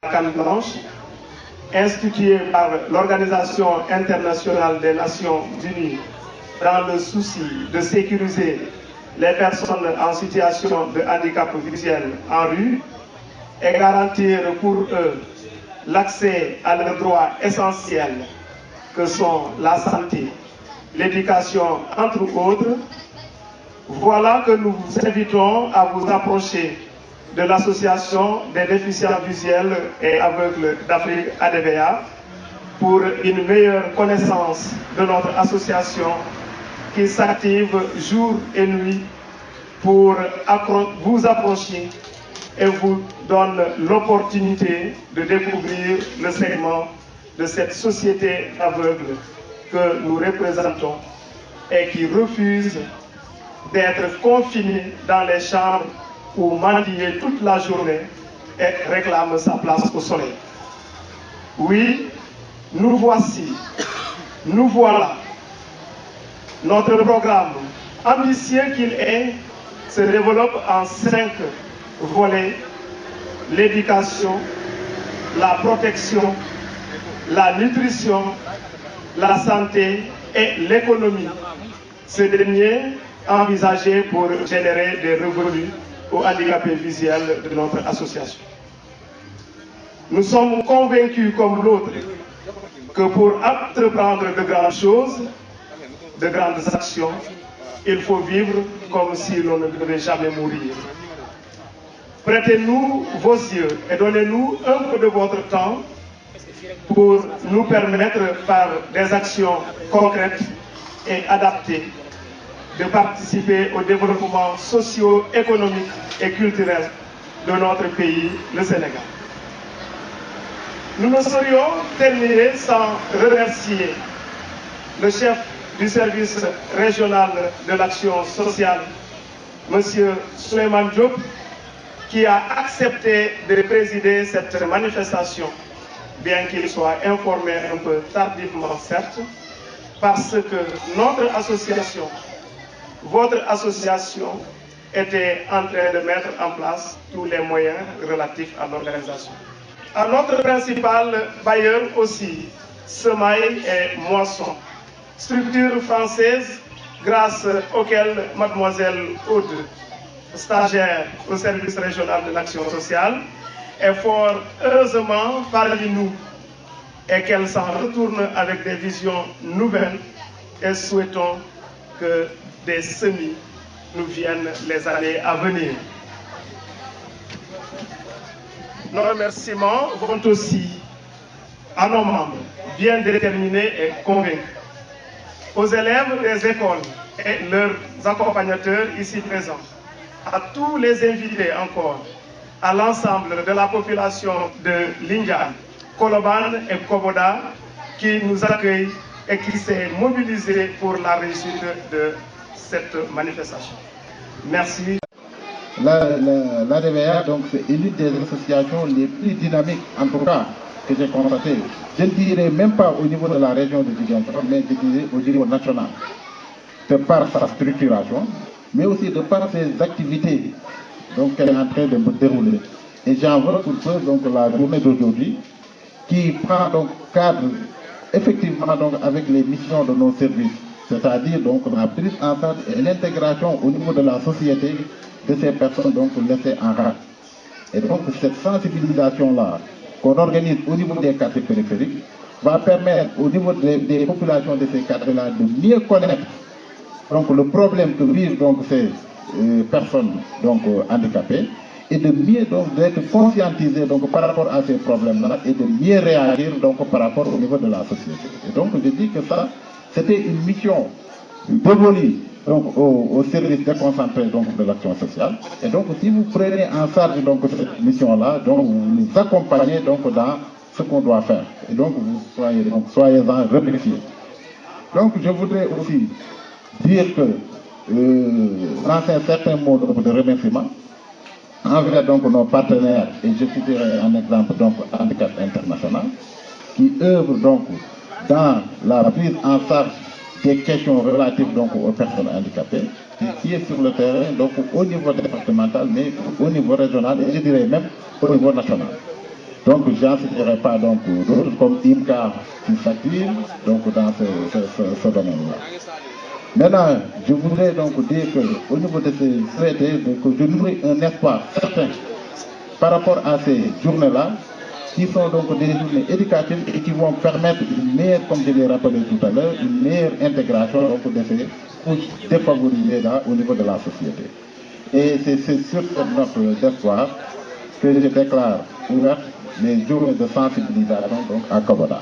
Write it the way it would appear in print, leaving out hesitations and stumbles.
Canne Blanche, instituée par l'Organisation internationale des Nations Unies dans le souci de sécuriser les personnes en situation de handicap visuel en rue et garantir pour eux l'accès à leurs droits essentiels que sont la santé, l'éducation, entre autres. Voilà que nous vous invitons à vous approcher de l'Association des déficients visuels et aveugles d'Afrique, ADVA, pour une meilleure connaissance de notre association qui s'active jour et nuit pour vous approcher et vous donne l'opportunité de découvrir le segment de cette société aveugle que nous représentons et qui refuse d'être confinée dans les chambres ou mendier toute la journée et réclame sa place au soleil. Oui, nous voici, nous voilà. Notre programme, ambitieux qu'il est, se développe en 5 volets: l'éducation, la protection, la nutrition, la santé et l'économie. Ce dernier envisagé pour générer des revenus aux handicapés visuels de notre association. Nous sommes convaincus comme l'autre que pour entreprendre de grandes choses, de grandes actions, il faut vivre comme si l'on ne devait jamais mourir. Prêtez-nous vos yeux et donnez-nous un peu de votre temps pour nous permettre par des actions concrètes et adaptées de participer au développement socio-économique et culturel de notre pays, le Sénégal. Nous ne saurions terminer sans remercier le chef du service régional de l'action sociale, M. Souleymane Diop, qui a accepté de présider cette manifestation, bien qu'il soit informé un peu tardivement, certes, parce que notre association, votre association, était en train de mettre en place tous les moyens relatifs à l'organisation. À notre principal bailleur aussi, Semaille et Moisson, structure française grâce auquel mademoiselle Aude, stagiaire au service régional de l'action sociale, est fort heureusement parmi nous et qu'elle s'en retourne avec des visions nouvelles et souhaitons que des semis nous viennent les années à venir. Nos remerciements vont aussi à nos membres, bien déterminés et convaincus, aux élèves des écoles et leurs accompagnateurs ici présents, à tous les invités encore, à l'ensemble de la population de Lindiane, Colobane et Koboda qui nous accueillent et qui s'est mobilisée pour la réussite de cette manifestation. Merci. L'ADVA, donc, c'est l'une des associations les plus dynamiques, en tout cas, que j'ai constaté. Je ne dirais même pas au niveau de la région de Ziguinchor, mais je dirais au niveau national. De par sa structuration, mais aussi de par ses activités qu'elle est en train de dérouler. Et j'en veux pour peu donc, la journée d'aujourd'hui, qui prend donc cadre effectivement donc, avec les missions de nos services, c'est-à-dire donc la prise en charge et l'intégration au niveau de la société de ces personnes donc laissées en rade. Et donc cette sensibilisation-là qu'on organise au niveau des quartiers périphériques va permettre au niveau des populations de ces quartiers-là de mieux connaître donc, le problème que vivent donc, ces personnes donc, handicapées et de mieux donc d'être conscientisés donc par rapport à ces problèmes-là et de mieux réagir donc par rapport au niveau de la société. Et donc je dis que ça, c'était une mission dévolue donc au service déconcentré donc de l'action sociale. Et donc si vous prenez en charge donc cette mission-là, donc vous nous accompagnez donc dans ce qu'on doit faire. Et donc vous soyez-en remerciés. Donc je voudrais aussi dire que lancer un certain mot de remerciement envers donc nos partenaires, et je citerai un exemple donc Handicap International, qui œuvre donc dans la prise en charge des questions relatives donc aux personnes handicapées, qui est sur le terrain donc au niveau départemental, mais au niveau régional et je dirais même au niveau national. Donc, je n'en citerai pas d'autres comme IMCA qui s'active dans ce domaine-là. Maintenant, je voudrais donc dire qu'au niveau de ces traités, je nourris un espoir certain par rapport à ces journées-là, qui sont donc des journées éducatives et qui vont permettre une meilleure, comme je l'ai rappelé tout à l'heure, une meilleure intégration donc, de ces couches défavorisées là, au niveau de la société. Et c'est sur cette note d'espoir que je déclare ouverte les journées de sensibilisation donc, à Koboda.